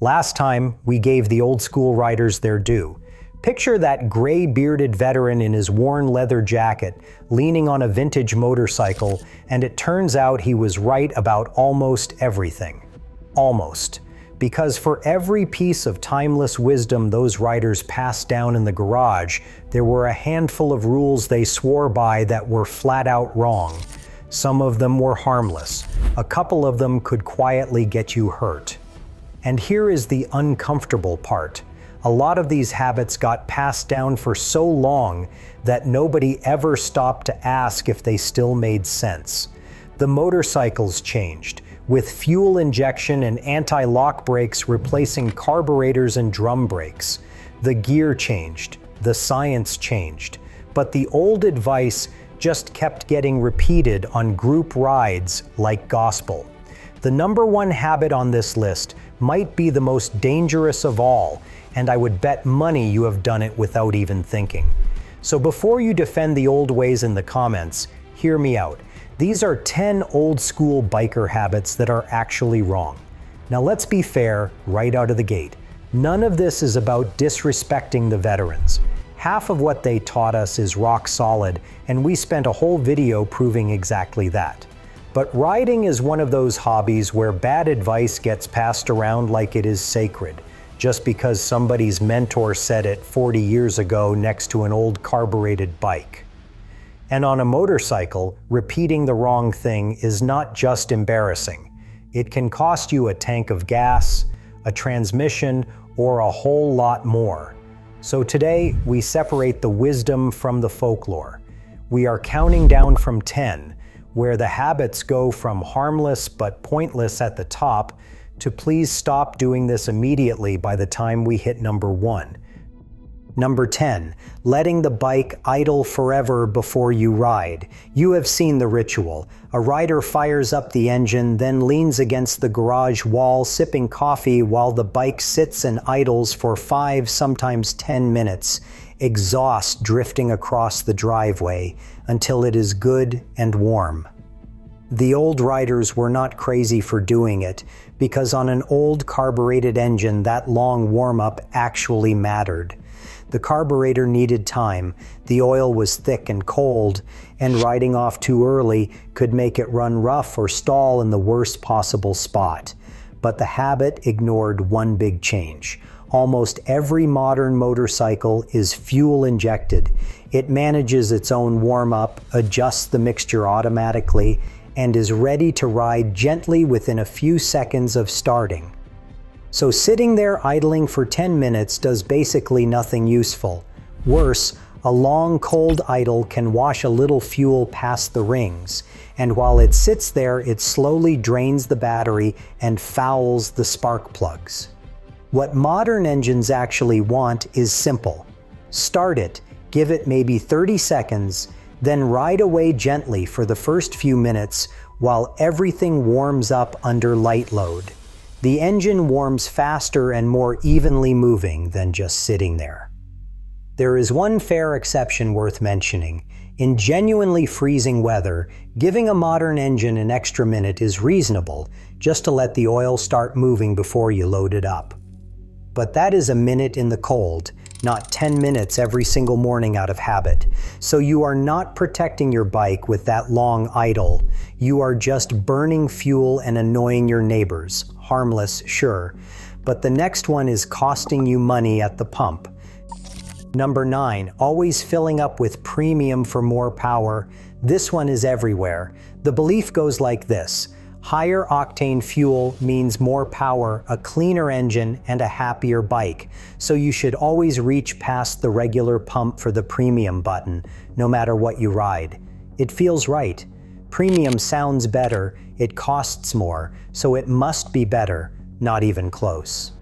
Last time, we gave the old school riders their due. Picture that gray-bearded veteran in his worn leather jacket, leaning on a vintage motorcycle, and it turns out he was right about almost everything. Almost. Because for every piece of timeless wisdom those riders passed down in the garage, there were a handful of rules they swore by that were flat out wrong. Some of them were harmless. A couple of them could quietly get you hurt. And here is the uncomfortable part. A lot of these habits got passed down for so long that nobody ever stopped to ask if they still made sense. The motorcycles changed, with fuel injection and anti-lock brakes replacing carburetors and drum brakes. The gear changed, the science changed, but the old advice just kept getting repeated on group rides like gospel. The number one habit on this list might be the most dangerous of all, and I would bet money you have done it without even thinking. So before you defend the old ways in the comments, hear me out. These are 10 old school biker habits that are actually wrong. Now let's be fair right out of the gate. None of this is about disrespecting the veterans. Half of what they taught us is rock solid, and we spent a whole video proving exactly that. But riding is one of those hobbies where bad advice gets passed around like it is sacred, just because somebody's mentor said it 40 years ago next to an old carbureted bike. And on a motorcycle, repeating the wrong thing is not just embarrassing. It can cost you a tank of gas, a transmission, or a whole lot more. So today, we separate the wisdom from the folklore. We are counting down from 10, where the habits go from harmless but pointless at the top to please stop doing this immediately by the time we hit number 1. Number 10, letting the bike idle forever before you ride. You have seen the ritual. A rider fires up the engine, then leans against the garage wall sipping coffee while the bike sits and idles for 5, sometimes 10 minutes, exhaust drifting across the driveway until it is good and warm. The old riders were not crazy for doing it, because on an old carbureted engine that long warm-up actually mattered. The carburetor needed time, the oil was thick and cold, and riding off too early could make it run rough or stall in the worst possible spot. But the habit ignored one big change. Almost every modern motorcycle is fuel injected. It manages its own warm-up, adjusts the mixture automatically, and is ready to ride gently within a few seconds of starting. So sitting there idling for 10 minutes does basically nothing useful. Worse, a long cold idle can wash a little fuel past the rings, and while it sits there, it slowly drains the battery and fouls the spark plugs. What modern engines actually want is simple. Start it, give it maybe 30 seconds, then ride away gently for the first few minutes while everything warms up under light load. The engine warms faster and more evenly moving than just sitting there. There is one fair exception worth mentioning. In genuinely freezing weather, giving a modern engine an extra minute is reasonable, just to let the oil start moving before you load it up. But that is a minute in the cold, not 10 minutes every single morning out of habit. So you are not protecting your bike with that long idle. You are just burning fuel and annoying your neighbors. Harmless, sure, but the next one is costing you money at the pump. Number 9, always filling up with premium for more power. This one is everywhere. The belief goes like this: higher octane fuel means more power, a cleaner engine, and a happier bike. So you should always reach past the regular pump for the premium button, no matter what you ride. It feels right. Premium sounds better, it costs more, so it must be better, not even close.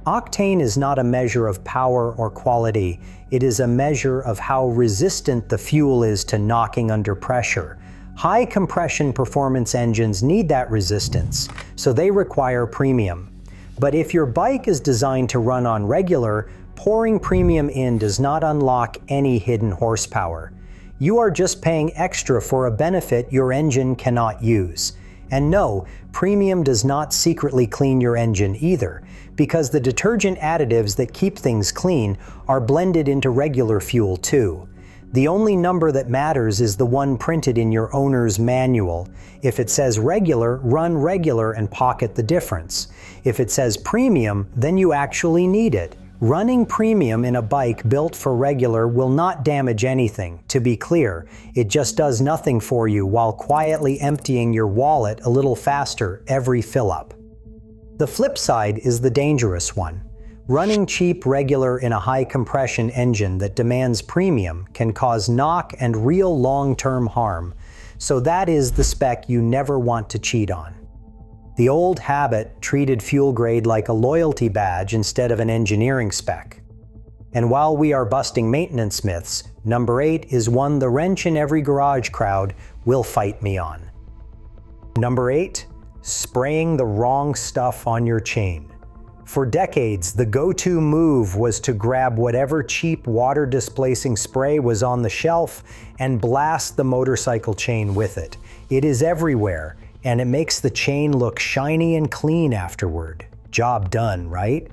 Octane is not a measure of power or quality, it is a measure of how resistant the fuel is to knocking under pressure. High compression performance engines need that resistance, so they require premium. But if your bike is designed to run on regular, pouring premium in does not unlock any hidden horsepower. You are just paying extra for a benefit your engine cannot use. And no, premium does not secretly clean your engine either, because the detergent additives that keep things clean are blended into regular fuel too. The only number that matters is the one printed in your owner's manual. If it says regular, run regular and pocket the difference. If it says premium, then you actually need it. Running premium in a bike built for regular will not damage anything, to be clear. It just does nothing for you while quietly emptying your wallet a little faster every fill-up. The flip side is the dangerous one. Running cheap regular in a high-compression engine that demands premium can cause knock and real long-term harm, so that is the spec you never want to cheat on. The old habit treated fuel grade like a loyalty badge instead of an engineering spec. And while we are busting maintenance myths, number 8 is one the wrench in every garage crowd will fight me on. Number 8, spraying the wrong stuff on your chain. For decades, the go-to move was to grab whatever cheap water-displacing spray was on the shelf and blast the motorcycle chain with it. It is everywhere, and it makes the chain look shiny and clean afterward. Job done, right?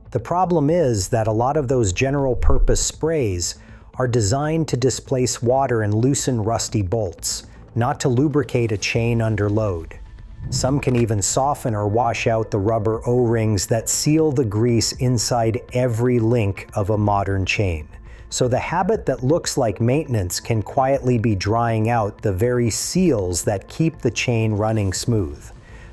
The problem is that a lot of those general-purpose sprays are designed to displace water and loosen rusty bolts, not to lubricate a chain under load. Some can even soften or wash out the rubber O-rings that seal the grease inside every link of a modern chain. So the habit that looks like maintenance can quietly be drying out the very seals that keep the chain running smooth.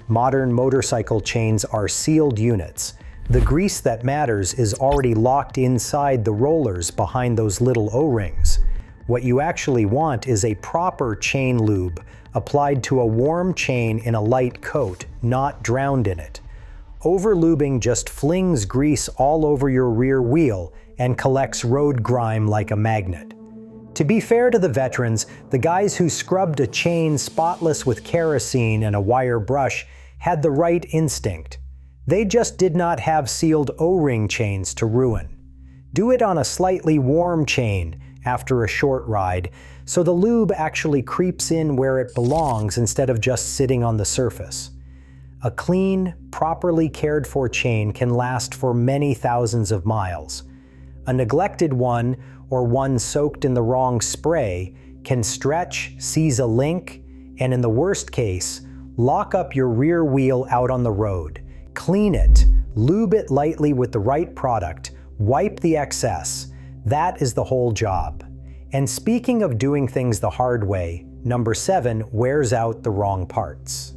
Modern motorcycle chains are sealed units. The grease that matters is already locked inside the rollers behind those little O-rings. What you actually want is a proper chain lube applied to a warm chain in a light coat, not drowned in it. Over-lubing just flings grease all over your rear wheel and collects road grime like a magnet. To be fair to the veterans, the guys who scrubbed a chain spotless with kerosene and a wire brush had the right instinct. They just did not have sealed O-ring chains to ruin. Do it on a slightly warm chain after a short ride, so the lube actually creeps in where it belongs instead of just sitting on the surface. A clean, properly cared for chain can last for many thousands of miles. A neglected one, or one soaked in the wrong spray, can stretch, seize a link, and in the worst case, lock up your rear wheel out on the road. Clean it, lube it lightly with the right product, wipe the excess. That is the whole job. And speaking of doing things the hard way, number 7 wears out the wrong parts.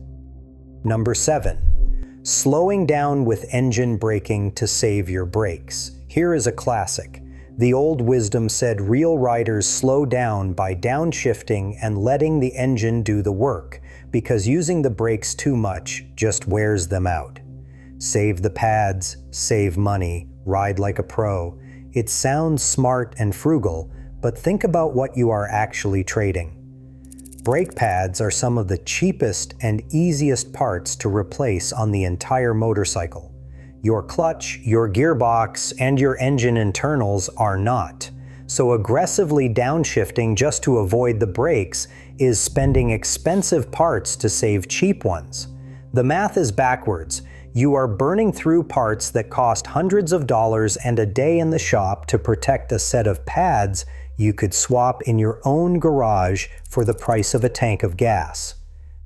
Number 7, slowing down with engine braking to save your brakes. Here is a classic. The old wisdom said real riders slow down by downshifting and letting the engine do the work, because using the brakes too much just wears them out. Save the pads, save money, ride like a pro. It sounds smart and frugal, but think about what you are actually trading. Brake pads are some of the cheapest and easiest parts to replace on the entire motorcycle. Your clutch, your gearbox, and your engine internals are not. So aggressively downshifting just to avoid the brakes is spending expensive parts to save cheap ones. The math is backwards. You are burning through parts that cost hundreds of dollars and a day in the shop to protect a set of pads you could swap in your own garage for the price of a tank of gas.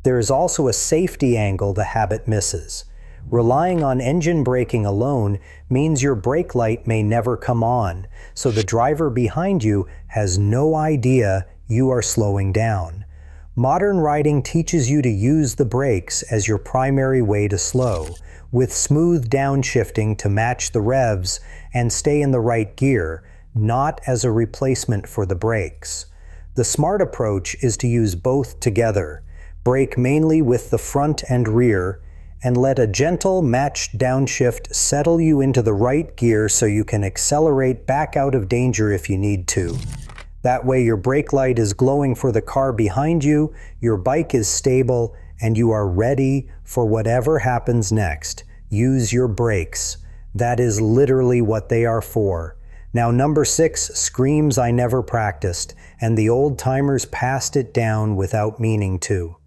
There is also a safety angle the habit misses. Relying on engine braking alone means your brake light may never come on, so the driver behind you has no idea you are slowing down. Modern riding teaches you to use the brakes as your primary way to slow, with smooth downshifting to match the revs and stay in the right gear, not as a replacement for the brakes. The smart approach is to use both together, brake mainly with the front and rear, and let a gentle matched downshift settle you into the right gear so you can accelerate back out of danger if you need to. That way your brake light is glowing for the car behind you, your bike is stable, and you are ready for whatever happens next. Use your brakes. That is literally what they are for. Now number 6 screams I never practiced, and the old timers passed it down without meaning to.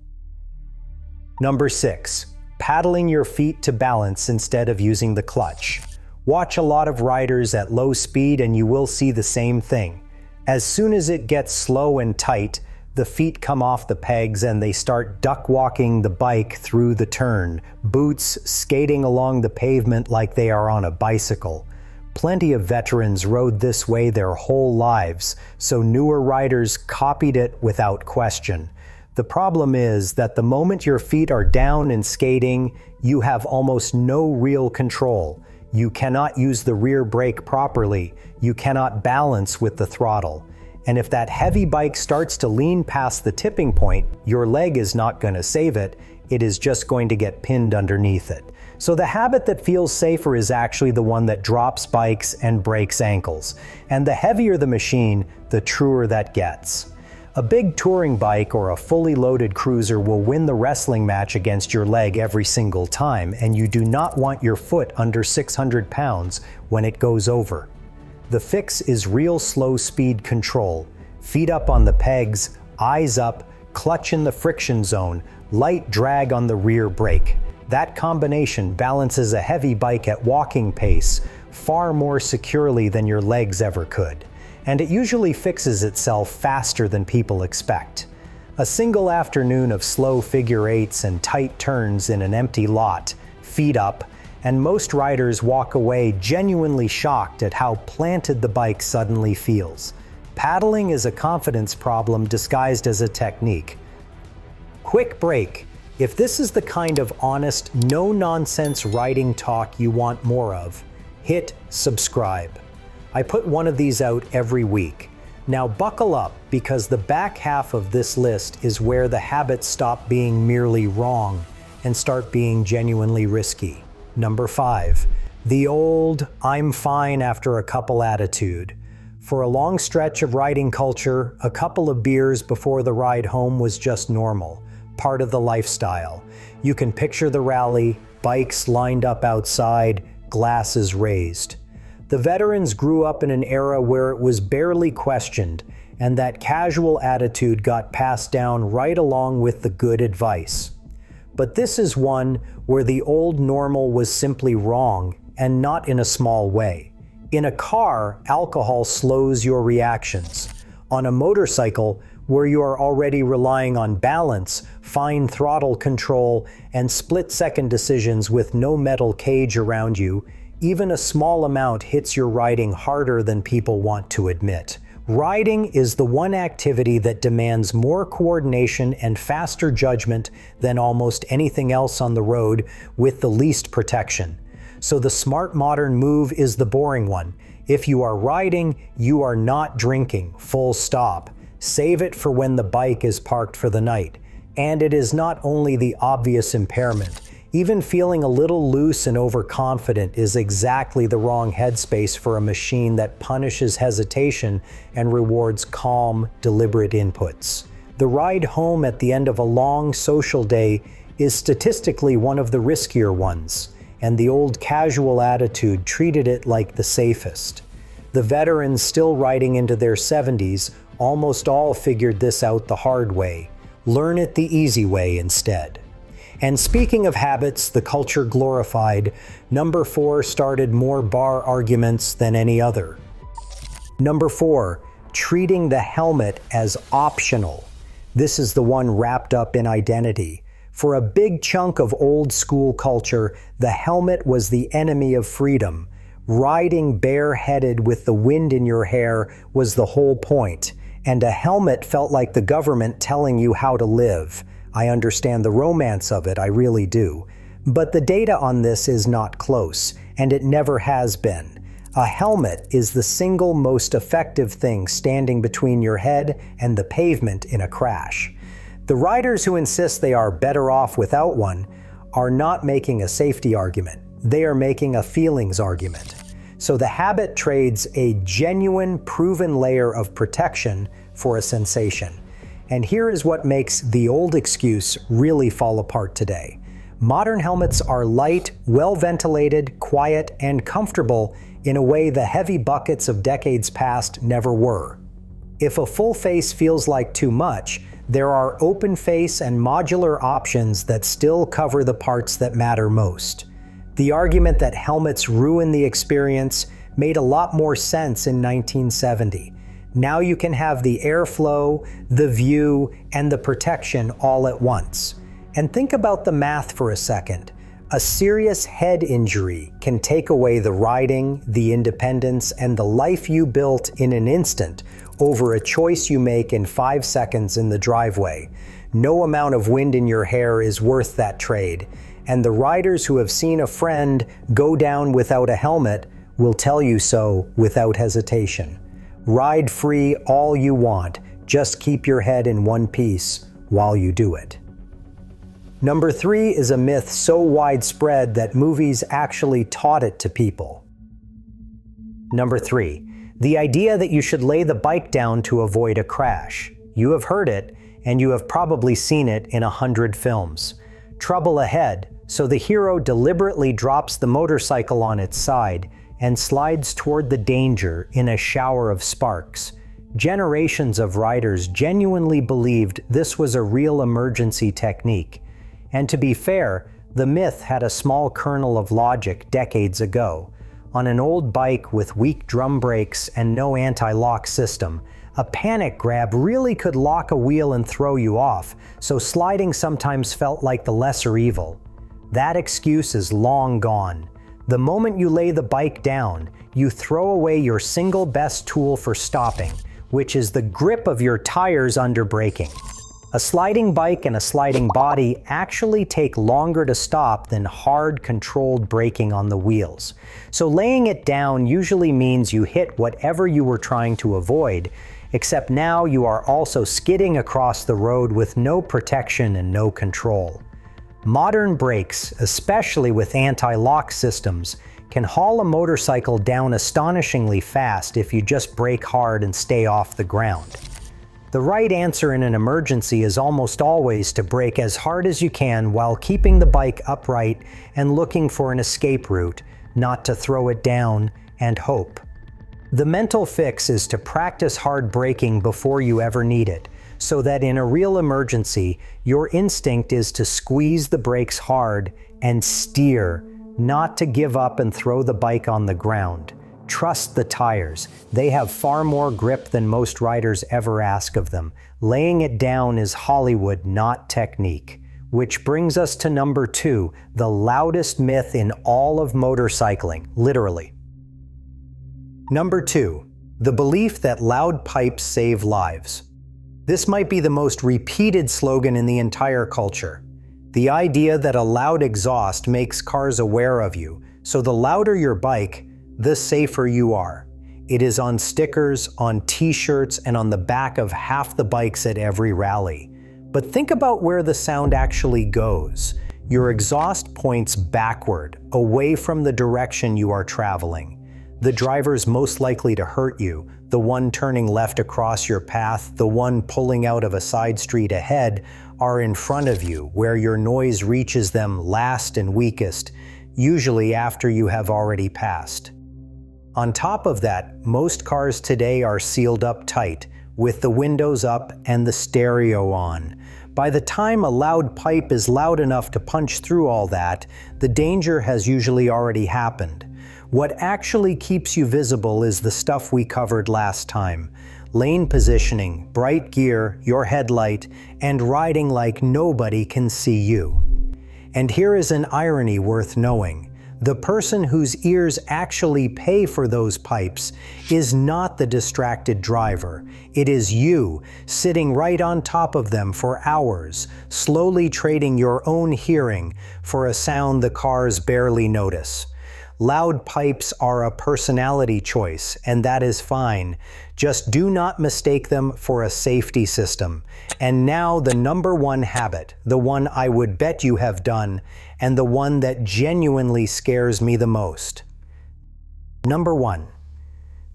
Number 6. Paddling your feet to balance instead of using the clutch. Watch a lot of riders at low speed and you will see the same thing. As soon as it gets slow and tight, the feet come off the pegs and they start duck walking the bike through the turn, boots skating along the pavement like they are on a bicycle. Plenty of veterans rode this way their whole lives, so newer riders copied it without question. The problem is that the moment your feet are down and skating, you have almost no real control. You cannot use the rear brake properly. You cannot balance with the throttle. And if that heavy bike starts to lean past the tipping point, your leg is not going to save it. It is just going to get pinned underneath it. So the habit that feels safer is actually the one that drops bikes and breaks ankles. And the heavier the machine, the truer that gets. A big touring bike or a fully loaded cruiser will win the wrestling match against your leg every single time, and you do not want your foot under 600 pounds when it goes over. The fix is real slow speed control. Feet up on the pegs, eyes up, clutch in the friction zone, light drag on the rear brake. That combination balances a heavy bike at walking pace far more securely than your legs ever could. And it usually fixes itself faster than people expect. A single afternoon of slow figure eights and tight turns in an empty lot, feet up, and most riders walk away genuinely shocked at how planted the bike suddenly feels. Paddling is a confidence problem disguised as a technique. Quick break. If this is the kind of honest, no-nonsense riding talk you want more of, hit subscribe. I put one of these out every week. Now buckle up, because the back half of this list is where the habits stop being merely wrong and start being genuinely risky. Number 5. The old, I'm fine after a couple attitude. For a long stretch of riding culture, a couple of beers before the ride home was just normal, part of the lifestyle. You can picture the rally, bikes lined up outside, glasses raised. The veterans grew up in an era where it was barely questioned, and that casual attitude got passed down right along with the good advice. But this is one where the old normal was simply wrong, and not in a small way. In a car, alcohol slows your reactions. On a motorcycle, where you are already relying on balance, fine throttle control, and split-second decisions with no metal cage around you, even a small amount hits your riding harder than people want to admit. Riding is the one activity that demands more coordination and faster judgment than almost anything else on the road, with the least protection. So the smart modern move is the boring one. If you are riding, you are not drinking, full stop. Save it for when the bike is parked for the night. And it is not only the obvious impairment. Even feeling a little loose and overconfident is exactly the wrong headspace for a machine that punishes hesitation and rewards calm, deliberate inputs. The ride home at the end of a long social day is statistically one of the riskier ones, and the old casual attitude treated it like the safest. The veterans still riding into their 70s almost all figured this out the hard way. Learn it the easy way instead. And speaking of habits the culture glorified, number 4 started more bar arguments than any other. Number 4, treating the helmet as optional. This is the one wrapped up in identity. For a big chunk of old school culture, the helmet was the enemy of freedom. Riding bareheaded with the wind in your hair was the whole point, and a helmet felt like the government telling you how to live. I understand the romance of it, I really do. But the data on this is not close, and it never has been. A helmet is the single most effective thing standing between your head and the pavement in a crash. The riders who insist they are better off without one are not making a safety argument. They are making a feelings argument. So the habit trades a genuine, proven layer of protection for a sensation. And here is what makes the old excuse really fall apart today. Modern helmets are light, well-ventilated, quiet, and comfortable in a way the heavy buckets of decades past never were. If a full face feels like too much, There are open face and modular options that still cover the parts that matter most. The argument that helmets ruin the experience made a lot more sense in 1970. Now you can have the airflow, the view, and the protection all at once. And think about the math for a second. A serious head injury can take away the riding, the independence, and the life you built in an instant over a choice you make in 5 seconds in the driveway. No amount of wind in your hair is worth that trade. And the riders who have seen a friend go down without a helmet will tell you so without hesitation. Ride free all you want, just keep your head in one piece while you do it. Number 3 is a myth so widespread that movies actually taught it to people. Number 3, the idea that you should lay the bike down to avoid a crash. You have heard it, and you have probably seen it in 100 films. Trouble ahead, so the hero deliberately drops the motorcycle on its side and slides toward the danger in a shower of sparks. Generations of riders genuinely believed this was a real emergency technique. And to be fair, the myth had a small kernel of logic decades ago. On an old bike with weak drum brakes and no anti-lock system, a panic grab really could lock a wheel and throw you off, so sliding sometimes felt like the lesser evil. That excuse is long gone. The moment you lay the bike down, you throw away your single best tool for stopping, which is the grip of your tires under braking. A sliding bike and a sliding body actually take longer to stop than hard, controlled braking on the wheels. So laying it down usually means you hit whatever you were trying to avoid, except now you are also skidding across the road with no protection and no control. Modern brakes, especially with anti-lock systems, can haul a motorcycle down astonishingly fast if you just brake hard and stay off the ground. The right answer in an emergency is almost always to brake as hard as you can while keeping the bike upright and looking for an escape route, not to throw it down and hope. The mental fix is to practice hard braking before you ever need it, so that in a real emergency, your instinct is to squeeze the brakes hard and steer, not to give up and throw the bike on the ground. Trust the tires. They have far more grip than most riders ever ask of them. Laying it down is Hollywood, not technique. Which brings us to number 2, the loudest myth in all of motorcycling, literally. Number 2, the belief that loud pipes save lives. This might be the most repeated slogan in the entire culture. The idea that a loud exhaust makes cars aware of you, so the louder your bike, the safer you are. It is on stickers, on t-shirts, and on the back of half the bikes at every rally. But think about where the sound actually goes. Your exhaust points backward, away from the direction you are traveling. The driver's most likely to hurt you, the one turning left across your path, the one pulling out of a side street ahead, are in front of you, where your noise reaches them last and weakest, usually after you have already passed. On top of that, most cars today are sealed up tight, with the windows up and the stereo on. By the time a loud pipe is loud enough to punch through all that, the danger has usually already happened. What actually keeps you visible is the stuff we covered last time. Lane positioning, bright gear, your headlight, and riding like nobody can see you. And here is an irony worth knowing. The person whose ears actually pay for those pipes is not the distracted driver. It is you, sitting right on top of them for hours, slowly trading your own hearing for a sound the cars barely notice. Loud pipes are a personality choice, and that is fine. Just do not mistake them for a safety system. And now the number 1 habit, the one I would bet you have done, and the one that genuinely scares me the most. Number 1,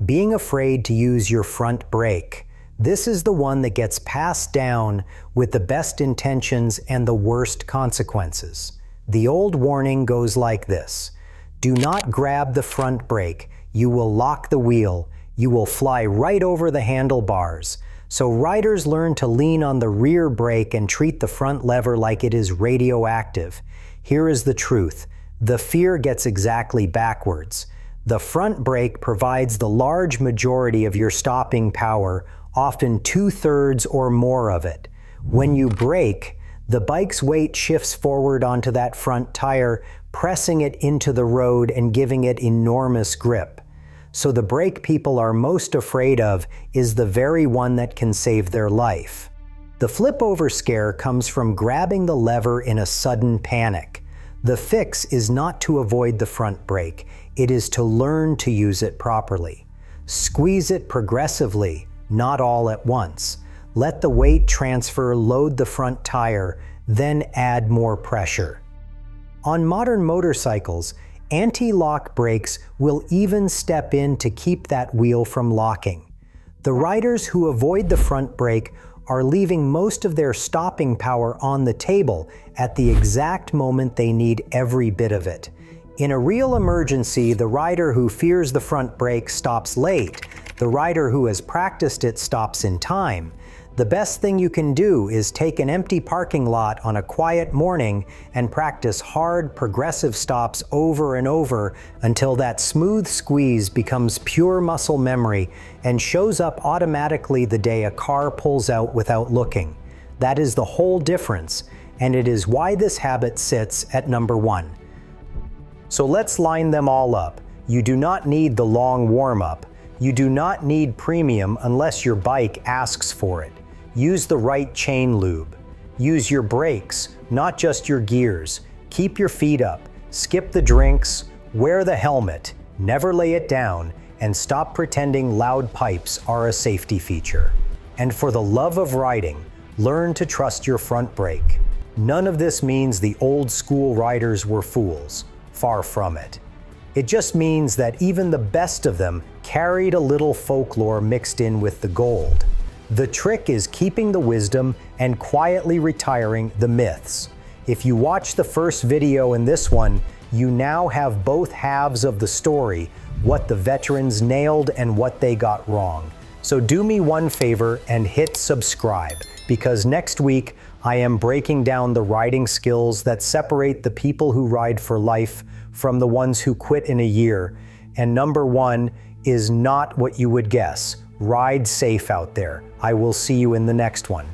being afraid to use your front brake. This is the one that gets passed down with the best intentions and the worst consequences. The old warning goes like this: do not grab the front brake. You will lock the wheel. You will fly right over the handlebars. So riders learn to lean on the rear brake and treat the front lever like it is radioactive. Here is the truth. The fear gets exactly backwards. The front brake provides the large majority of your stopping power, often 2/3 or more of it. When you brake, the bike's weight shifts forward onto that front tire, pressing it into the road and giving it enormous grip. So the brake people are most afraid of is the very one that can save their life. The flip-over scare comes from grabbing the lever in a sudden panic. The fix is not to avoid the front brake, it is to learn to use it properly. Squeeze it progressively, not all at once. Let the weight transfer load the front tire, then add more pressure. On modern motorcycles, anti-lock brakes will even step in to keep that wheel from locking. The riders who avoid the front brake are leaving most of their stopping power on the table at the exact moment they need every bit of it. In a real emergency, the rider who fears the front brake stops late. The rider who has practiced it stops in time. The best thing you can do is take an empty parking lot on a quiet morning and practice hard, progressive stops over and over until that smooth squeeze becomes pure muscle memory and shows up automatically the day a car pulls out without looking. That is the whole difference, and it is why this habit sits at number 1. So let's line them all up. You do not need the long warm-up. You do not need premium unless your bike asks for it. Use the right chain lube. Use your brakes, not just your gears. Keep your feet up. Skip the drinks. Wear the helmet. Never lay it down. And stop pretending loud pipes are a safety feature. And for the love of riding, learn to trust your front brake. None of this means the old school riders were fools. Far from it. It just means that even the best of them carried a little folklore mixed in with the gold. The trick is keeping the wisdom and quietly retiring the myths. If you watch the first video in this one, you now have both halves of the story, what the veterans nailed and what they got wrong. So do me one favor and hit subscribe, because next week I am breaking down the riding skills that separate the people who ride for life from the ones who quit in a year. And number 1 is not what you would guess. Ride safe out there. I will see you in the next one.